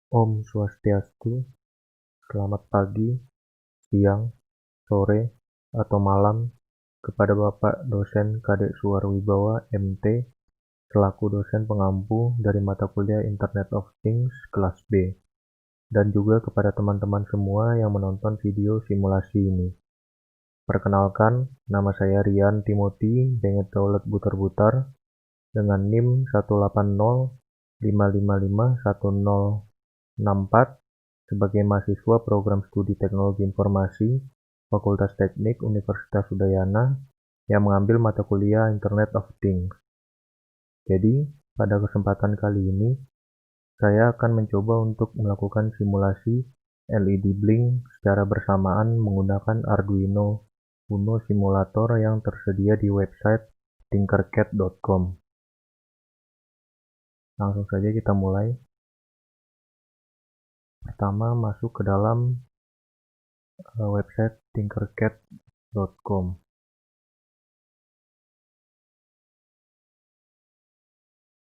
Om Swastiastu, selamat pagi, siang, sore, atau malam kepada Bapak Dosen Kadek Suwarwibawa, MT, selaku dosen pengampu dari mata kuliah Internet of Things kelas B, dan juga kepada teman-teman semua yang menonton video simulasi ini. Perkenalkan, nama saya Rian Timothy Benget Daulat Butar-Butar dengan NIM 18055510064 sebagai mahasiswa program studi Teknologi Informasi Fakultas Teknik Universitas Udayana yang mengambil mata kuliah Internet of Things. Jadi, pada kesempatan kali ini, saya akan mencoba untuk melakukan simulasi LED Blink secara bersamaan menggunakan Arduino Uno simulator yang tersedia di website tinkercad.com. Langsung saja kita mulai. Pertama, masuk ke dalam website tinkercad.com.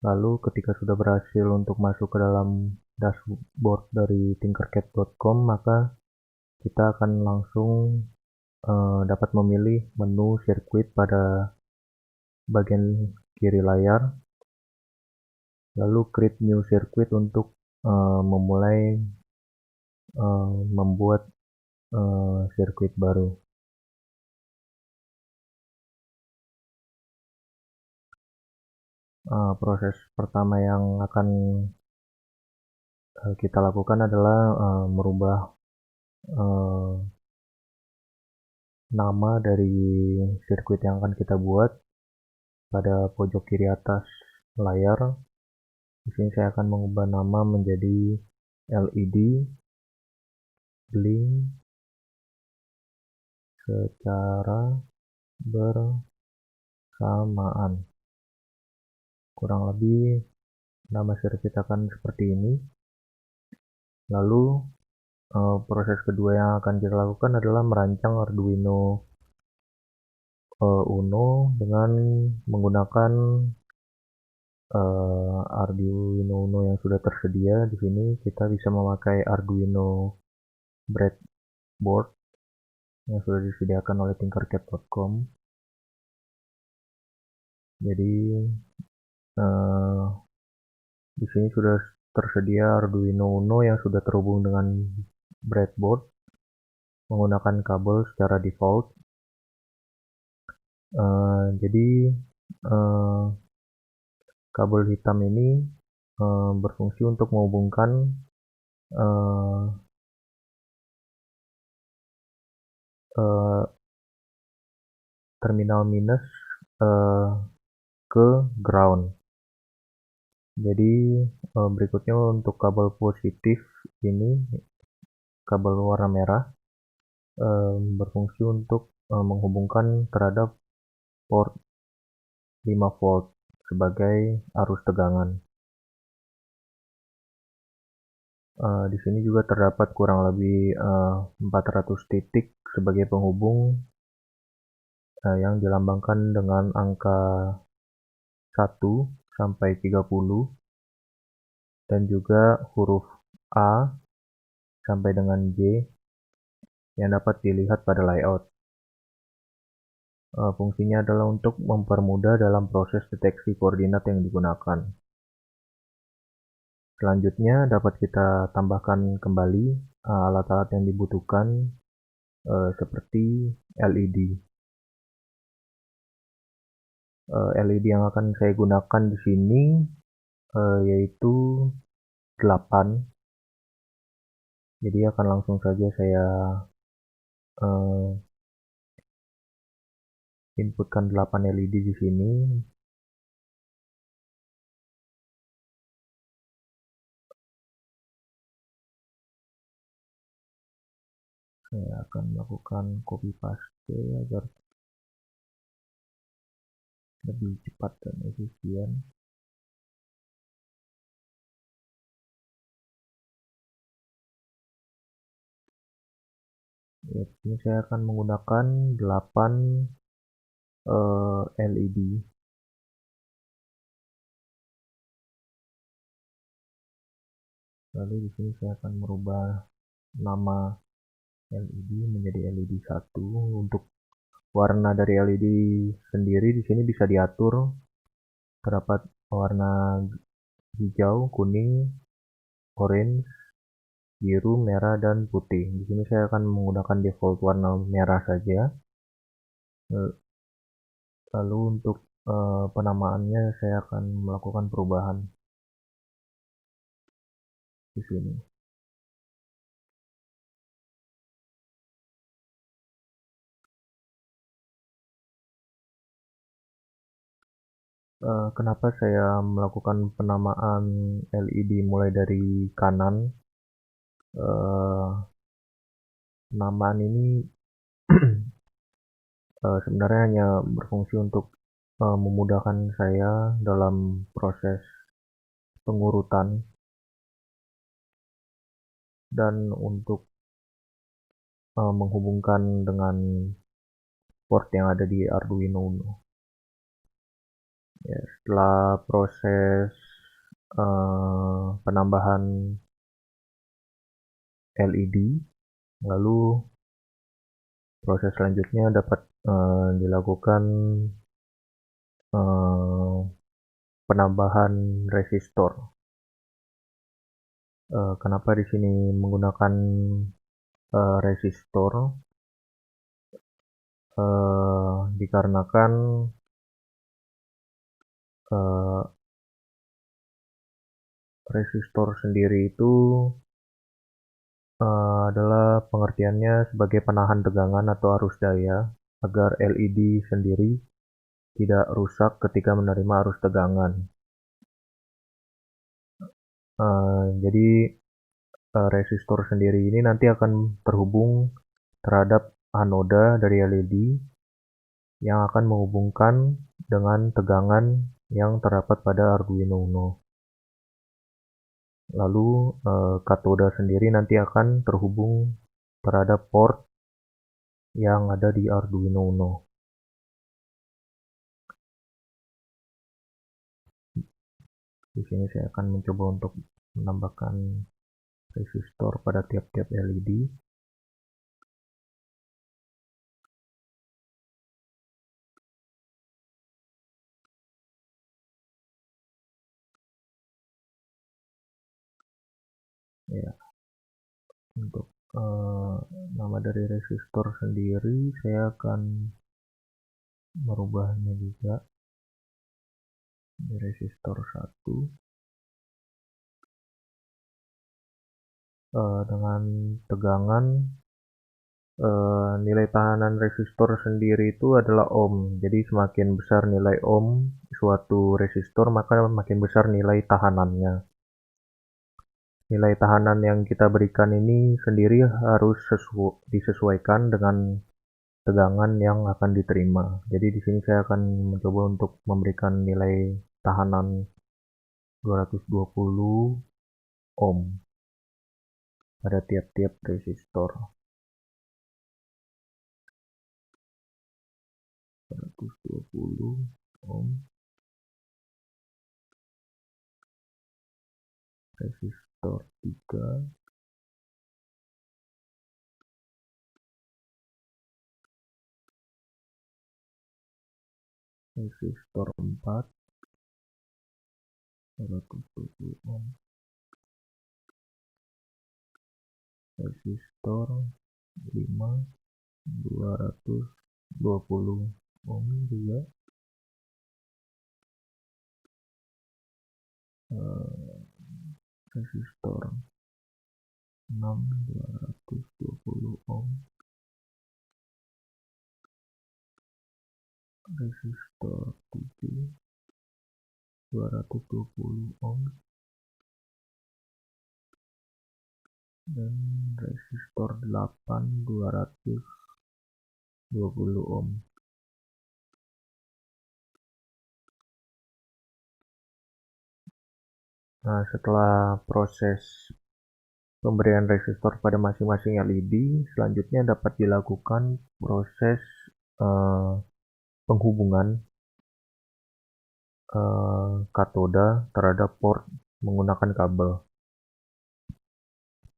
Lalu ketika sudah berhasil untuk masuk ke dalam dashboard dari tinkercad.com, maka kita akan langsung dapat memilih menu sirkuit pada bagian kiri layar. Lalu create new circuit untuk memulai membuat sirkuit baru. Proses pertama yang akan kita lakukan adalah merubah nama dari sirkuit yang akan kita buat pada pojok kiri atas layar. Di sini saya akan mengubah nama menjadi LED Blink secara bersamaan. Kurang lebih nama sirkuit akan seperti ini. Lalu proses kedua yang akan kita lakukan adalah merancang Arduino Uno dengan menggunakan Arduino Uno yang sudah tersedia. Di sini kita bisa memakai Arduino breadboard yang sudah disediakan oleh tinkercad.com. Jadi di sini sudah tersedia Arduino Uno yang sudah terhubung dengan breadboard menggunakan kabel secara default. Jadi kabel hitam ini berfungsi untuk menghubungkan terminal minus ke ground. Jadi berikutnya untuk kabel positif ini, kabel warna merah, berfungsi untuk menghubungkan terhadap port 5 volt sebagai arus tegangan. Di sini juga terdapat kurang lebih 400 titik sebagai penghubung yang dilambangkan dengan angka 1 sampai 30 dan juga huruf A sampai dengan J yang dapat dilihat pada layout. Fungsinya adalah untuk mempermudah dalam proses deteksi koordinat yang digunakan. Selanjutnya dapat kita tambahkan kembali alat-alat yang dibutuhkan seperti LED. LED yang akan saya gunakan di sini yaitu 8. Jadi akan langsung saja saya inputkan 8 LED di sini. Saya akan melakukan copy paste agar lebih cepat dan efisien. Ya, ini saya akan menggunakan 8 LED. Lalu di sini saya akan merubah nama LED menjadi LED 1. Untuk warna dari LED sendiri di sini bisa diatur. Terdapat warna hijau, kuning, orange, biru, merah, dan putih. Di sini saya akan menggunakan default warna merah saja. Lalu untuk penamaannya saya akan melakukan perubahan di sini. Kenapa saya melakukan penamaan LED mulai dari kanan? Penamaan ini sebenarnya hanya berfungsi untuk memudahkan saya dalam proses pengurutan dan untuk menghubungkan dengan port yang ada di Arduino Uno. Ya, setelah proses penambahan LED, lalu proses selanjutnya dapat dilakukan penambahan resistor. Kenapa di sini menggunakan resistor? Dikarenakan resistor sendiri itu adalah pengertiannya sebagai penahan tegangan atau arus daya agar LED sendiri tidak rusak ketika menerima arus tegangan. Jadi resistor sendiri ini nanti akan terhubung terhadap anoda dari LED yang akan menghubungkan dengan tegangan yang terdapat pada Arduino Uno. Lalu katoda sendiri nanti akan terhubung terhadap port yang ada di Arduino Uno. Di sini saya akan mencoba untuk menambahkan resistor pada tiap-tiap LED. Ya, untuk nama dari resistor sendiri saya akan merubahnya juga di resistor 1 dengan tegangan nilai tahanan resistor sendiri itu adalah ohm. Jadi semakin besar nilai ohm suatu resistor, maka makin besar nilai tahanannya. Nilai tahanan yang kita berikan ini sendiri harus disesuaikan dengan tegangan yang akan diterima. Jadi di sini saya akan mencoba untuk memberikan nilai tahanan 220 ohm pada tiap-tiap resistor. 220 ohm resistor 3, resistor 4, 220 ohm, resistor 5, 220 ohm juga, resistor 6, 220 ohm, resistor 7, 220 ohm, dan resistor 8, 220 ohm. Nah, setelah proses pemberian resistor pada masing-masing LED, selanjutnya dapat dilakukan proses penghubungan katoda terhadap port menggunakan kabel.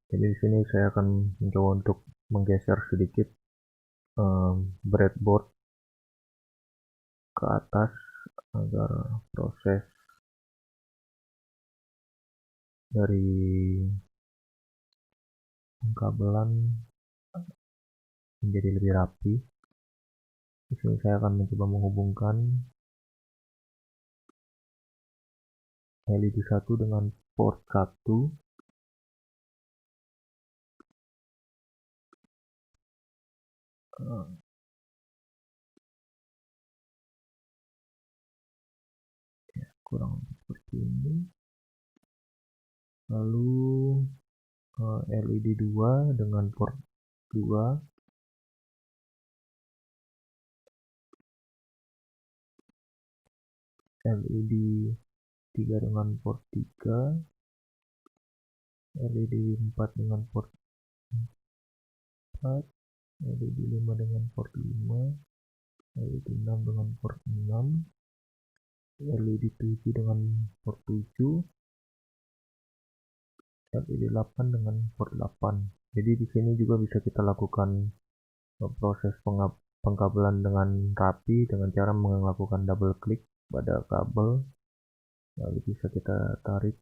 Jadi di sini saya akan mencoba untuk menggeser sedikit breadboard ke atas agar proses dari pengkabelan menjadi lebih rapi. Di sini saya akan mencoba menghubungkan LED 1 dengan port 1. Kurang seperti ini. Lalu LED 2 dengan port 2, LED 3 dengan port 3, LED 4 dengan port 4, LED 5 dengan port 5, LED 6 dengan port 6, LED 7 dengan port 7, LED 8 dengan port 8. Jadi di sini juga bisa kita lakukan proses pengkabelan dengan rapi dengan cara melakukan double klik pada kabel, lalu bisa kita tarik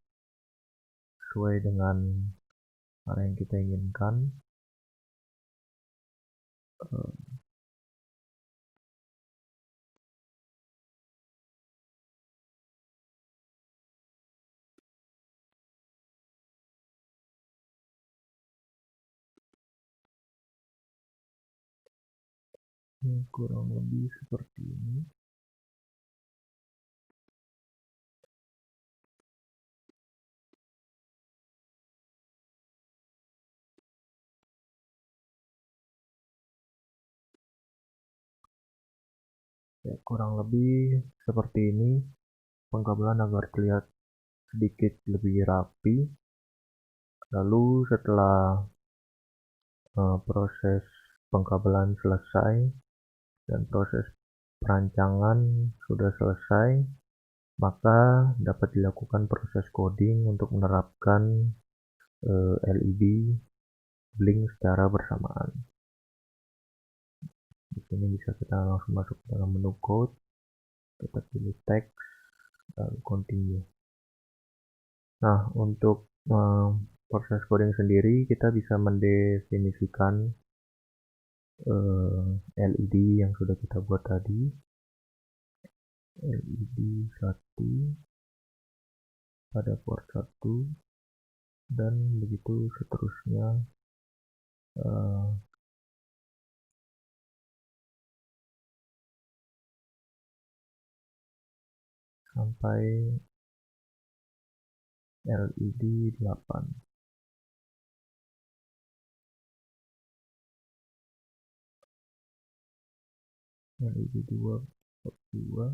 sesuai dengan arah yang kita inginkan. Kurang lebih seperti ini. Ya, kurang lebih seperti ini pengkabelan agar terlihat sedikit lebih rapi. Lalu setelah proses pengkabelan selesai dan proses perancangan sudah selesai, maka dapat dilakukan proses coding untuk menerapkan LED blink secara bersamaan. Di sini bisa kita langsung masuk ke dalam menu code, kita pilih text, lalu continue. Nah, untuk proses coding sendiri kita bisa mendefinisikan LED yang sudah kita buat tadi, LED 1 pada port 1 dan begitu seterusnya sampai LED 8. LED 2 port 2,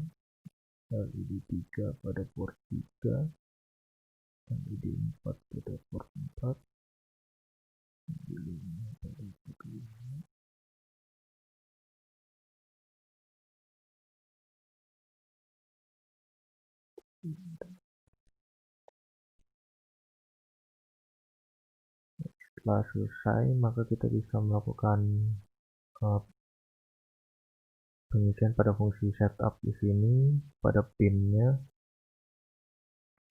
LED 3 pada port 3, LED 4 pada port 4, LED 5 pada port 5. Setelah selesai, maka kita bisa melakukan pengisian pada fungsi setup di sini. Pada pinnya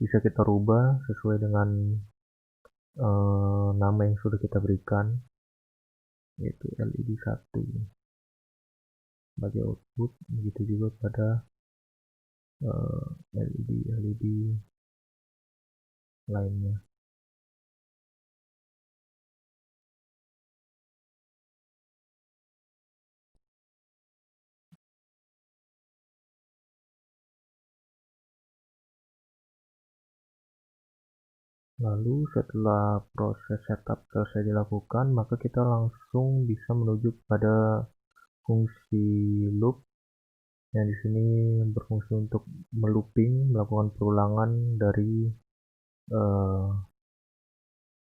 bisa kita rubah sesuai dengan nama yang sudah kita berikan, yaitu LED 1 sebagai output, begitu juga pada LED lainnya. Lalu setelah proses setup selesai dilakukan, maka kita langsung bisa menuju pada fungsi loop yang di sini berfungsi untuk melakukan perulangan dari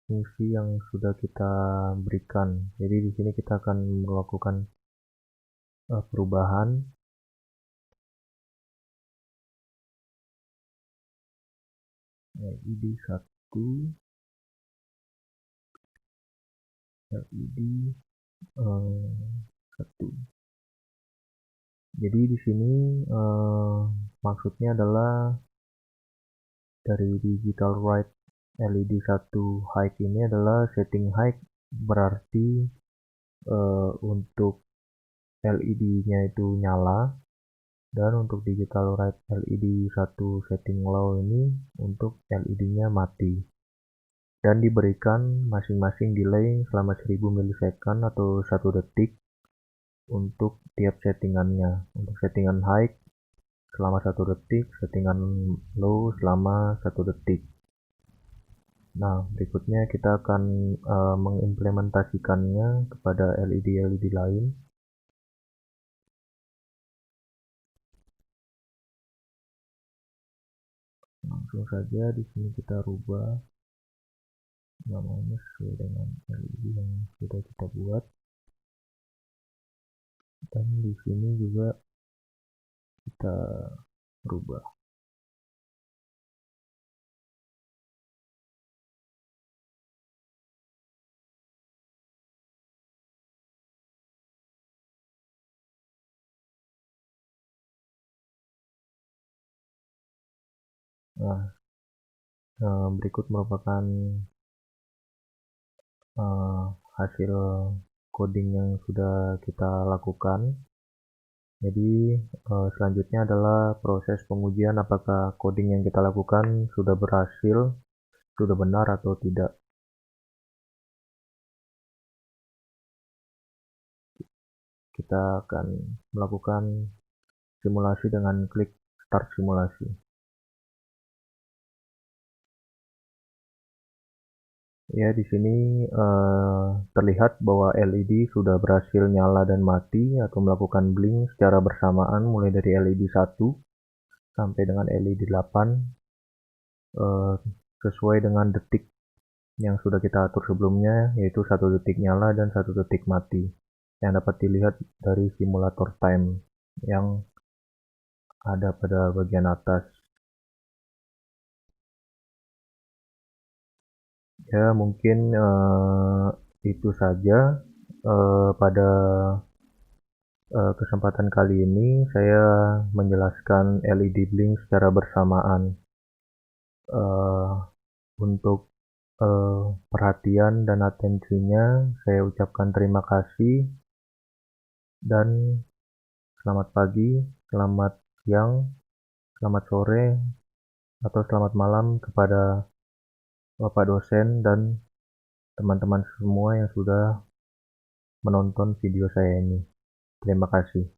fungsi yang sudah kita berikan. Jadi di sini kita akan melakukan perubahan LED 1 LED 1. Jadi di sini maksudnya adalah dari digital right LED 1 high ini adalah setting high, berarti untuk LED-nya itu nyala, dan untuk digital right LED 1 setting low ini untuk LED-nya mati, dan diberikan masing-masing delay selama 1000 milisecond atau 1 detik untuk tiap settingannya. Untuk settingan high selama 1 detik, settingan low selama 1 detik. Nah, berikutnya kita akan mengimplementasikannya kepada LED-LED lain. Langsung saja di sini kita rubah namanya sesuai dengan LED yang sudah kita buat, dan di sini juga kita rubah. Nah, berikut merupakan hasil coding yang sudah kita lakukan. Jadi selanjutnya adalah proses pengujian apakah coding yang kita lakukan sudah berhasil, sudah benar atau tidak. Kita akan melakukan simulasi dengan klik start simulasi. Ya, di sini terlihat bahwa LED sudah berhasil nyala dan mati atau melakukan blink secara bersamaan mulai dari LED 1 sampai dengan LED 8 sesuai dengan detik yang sudah kita atur sebelumnya, yaitu 1 detik nyala dan 1 detik mati, yang dapat dilihat dari simulator time yang ada pada bagian atas. Ya, mungkin itu saja pada kesempatan kali ini saya menjelaskan LED blink secara bersamaan. Untuk perhatian dan atensinya saya ucapkan terima kasih, dan selamat pagi, selamat siang, selamat sore, atau selamat malam kepada Bapak dosen dan teman-teman semua yang sudah menonton video saya ini. Terima kasih.